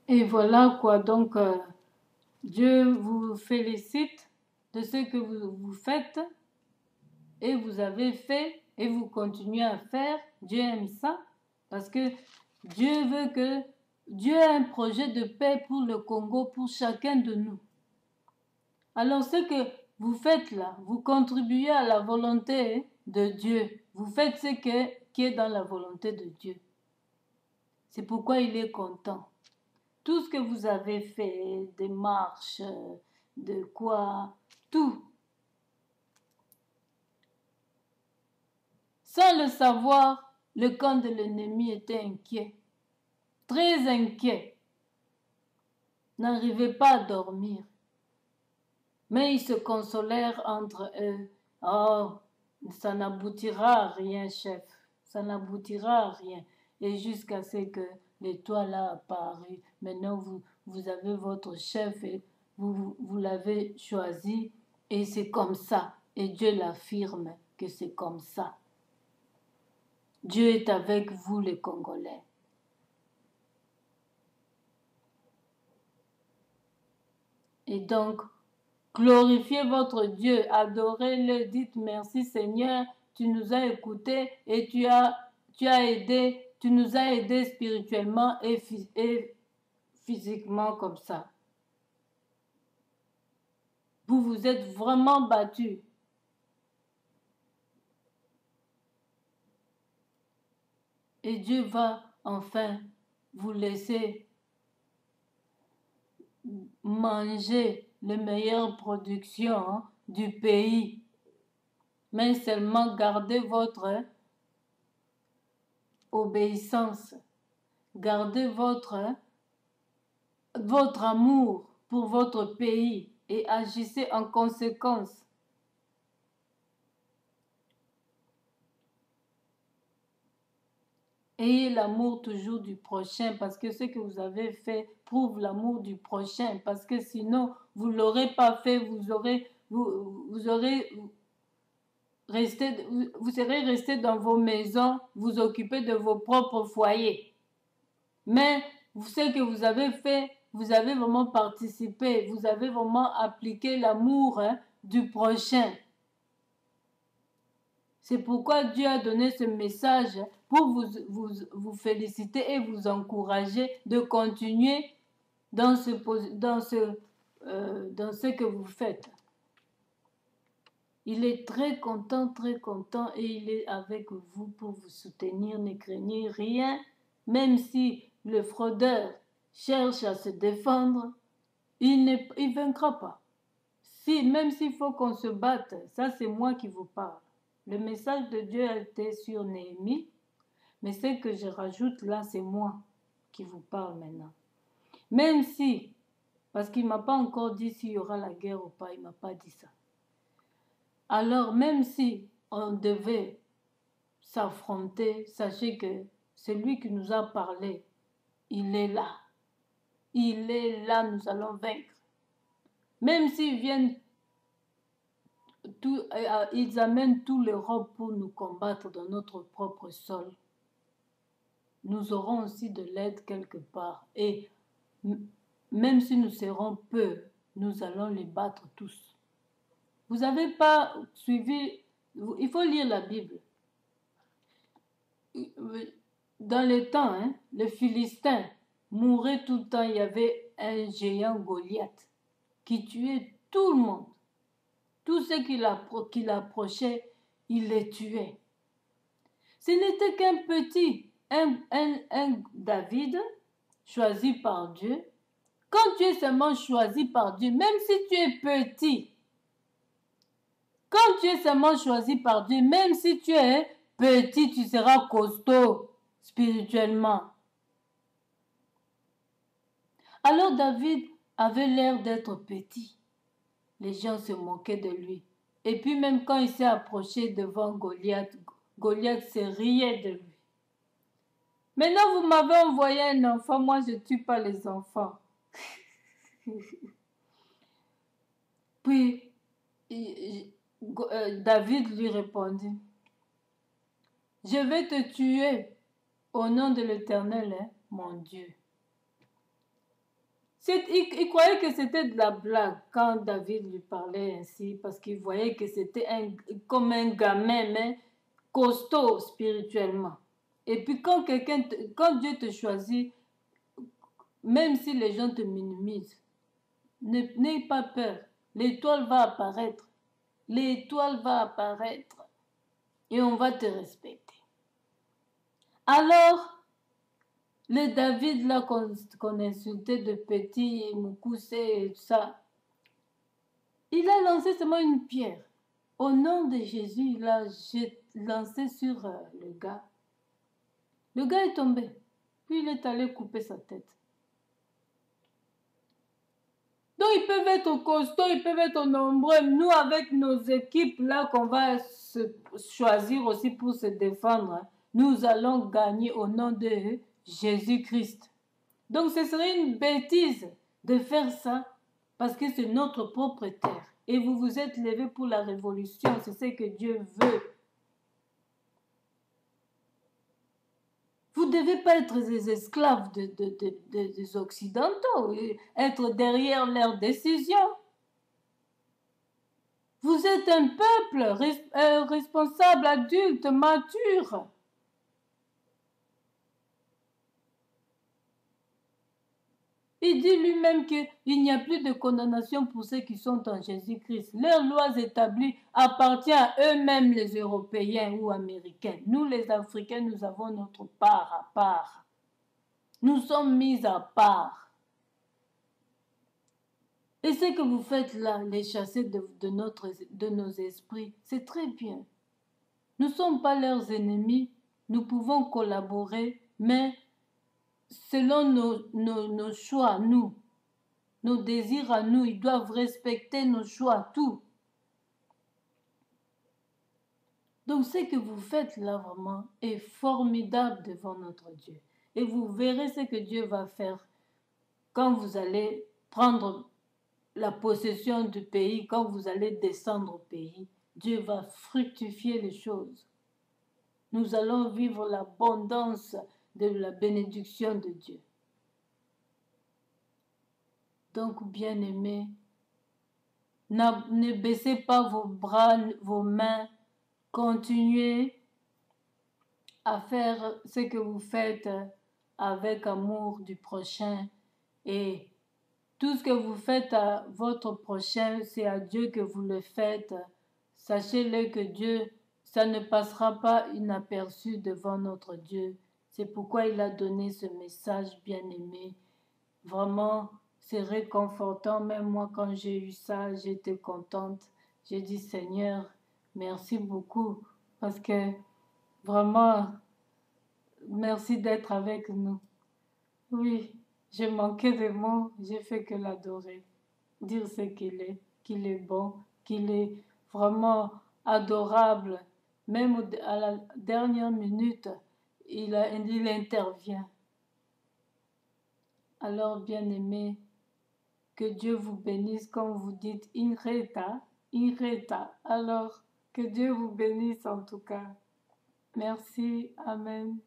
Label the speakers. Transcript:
Speaker 1: Et voilà quoi, donc Dieu vous félicite de ce que vous faites et vous avez fait et vous continuez à faire. Dieu aime ça parce que Dieu a un projet de paix pour le Congo, pour chacun de nous. Alors ce que vous faites là, vous contribuez à la volonté de Dieu. Vous faites qui est dans la volonté de Dieu. C'est pourquoi il est content. Tout ce que vous avez fait, des marches, de quoi, tout. Sans le savoir, le camp de l'ennemi était inquiet, très inquiet, n'arrivait pas à dormir. Mais ils se consolèrent entre eux. Oh, ça n'aboutira à rien, chef, ça n'aboutira à rien. Et jusqu'à ce que l'étoile a apparu. Maintenant, vous avez votre chef et vous l'avez choisi et c'est comme ça. Et Dieu l'affirme que c'est comme ça. Dieu est avec vous les Congolais. Et donc, glorifiez votre Dieu, adorez-le, dites merci Seigneur, tu nous as écoutés et tu nous as aidés spirituellement et physiquement comme ça. Vous vous êtes vraiment battus. Et Dieu va enfin vous laisser manger les meilleures productions du pays. Mais seulement gardez votre obéissance. Gardez votre amour pour votre pays et agissez en conséquence. Ayez l'amour toujours du prochain parce que ce que vous avez fait prouve l'amour du prochain parce que sinon vous ne l'aurez pas fait, vous serez resté dans vos maisons, vous occupez de vos propres foyers. Mais ce que vous avez fait, vous avez vraiment participé, vous avez vraiment appliqué l'amour du prochain. C'est pourquoi Dieu a donné ce message pour vous féliciter et vous encourager de continuer dans ce que vous faites. Il est très content et il est avec vous pour vous soutenir. Ne craignez rien, même si le fraudeur cherche à se défendre, il ne vaincra pas. Même s'il faut qu'on se batte, ça c'est moi qui vous parle. Le message de Dieu a été sur Néhémie, mais ce que je rajoute là, c'est moi qui vous parle maintenant. Même si, parce qu'il ne m'a pas encore dit s'il y aura la guerre ou pas, il ne m'a pas dit ça. Alors même si on devait s'affronter, sachez que celui qui nous a parlé, il est là. Il est là, nous allons vaincre. Même s'ils viennent, ils amènent toute l'Europe pour nous combattre dans notre propre sol. Nous aurons aussi de l'aide quelque part. Et même si nous serons peu, nous allons les battre tous. Vous n'avez pas suivi, il faut lire la Bible. Dans les temps, les Philistins mouraient tout le temps. Il y avait un géant Goliath qui tuait tout le monde. Tous ceux qui l'approchaient, il les tuait. Ce n'était qu'un petit, un David choisi par Dieu. Quand tu es seulement choisi par Dieu, même si tu es petit, quand tu es seulement choisi par Dieu, même si tu es petit, tu seras costaud spirituellement. Alors David avait l'air d'être petit. Les gens se moquaient de lui. Et puis même quand il s'est approché devant Goliath, Goliath se riait de lui. Maintenant, vous m'avez envoyé un enfant, moi je ne tue pas les enfants. Puis David lui répondit, je vais te tuer au nom de l'Éternel, mon Dieu. Il croyait que c'était de la blague quand David lui parlait ainsi, parce qu'il voyait que c'était comme un gamin, mais costaud spirituellement. Et puis quand Dieu te choisit, même si les gens te minimisent, n'aie pas peur. L'étoile va apparaître. L'étoile va apparaître et on va te respecter. Alors, le David là qu'on insultait de petit, Moukousé et tout ça, il a lancé seulement une pierre. Au nom de Jésus, il a lancé sur le gars. Le gars est tombé. Puis il est allé couper sa tête. Donc ils peuvent être costauds, ils peuvent être nombreux. Nous, avec nos équipes là qu'on va choisir aussi pour se défendre, nous allons gagner au nom de Jésus-Christ. Donc ce serait une bêtise de faire ça parce que c'est notre propre terre. Et vous vous êtes levés pour la révolution, c'est ce que Dieu veut. Vous ne devez pas être des esclaves des Occidentaux, être derrière leurs décisions. Vous êtes un peuple responsable, adulte, mature. Il dit lui-même qu'il n'y a plus de condamnation pour ceux qui sont en Jésus-Christ. Leurs lois établies appartiennent à eux-mêmes, les Européens ou Américains. Nous, les Africains, nous avons notre part à part. Nous sommes mis à part. Et ce que vous faites là, les chasser de nos esprits, c'est très bien. Nous ne sommes pas leurs ennemis, nous pouvons collaborer, mais selon nos choix, nos désirs à nous, ils doivent respecter nos choix, tout. Donc ce que vous faites là vraiment est formidable devant notre Dieu. Et vous verrez ce que Dieu va faire quand vous allez prendre la possession du pays, quand vous allez descendre au pays. Dieu va fructifier les choses. Nous allons vivre l'abondance de la bénédiction de Dieu. Donc, bien-aimés, ne baissez pas vos bras, vos mains, continuez à faire ce que vous faites avec amour du prochain. Et tout ce que vous faites à votre prochain, c'est à Dieu que vous le faites. Sachez-le que Dieu, ça ne passera pas inaperçu devant notre Dieu. C'est pourquoi il a donné ce message, bien-aimé. Vraiment, c'est réconfortant. Même moi, quand j'ai eu ça, j'étais contente. J'ai dit, Seigneur, merci beaucoup. Parce que vraiment, merci d'être avec nous. Oui, j'ai manqué de mots, j'ai fait que l'adorer. Dire ce qu'il est bon, qu'il est vraiment adorable. Même à la dernière minute, il intervient. Alors, bien-aimés, que Dieu vous bénisse quand vous dites Inreta, Inreta. Alors, que Dieu vous bénisse en tout cas. Merci, Amen.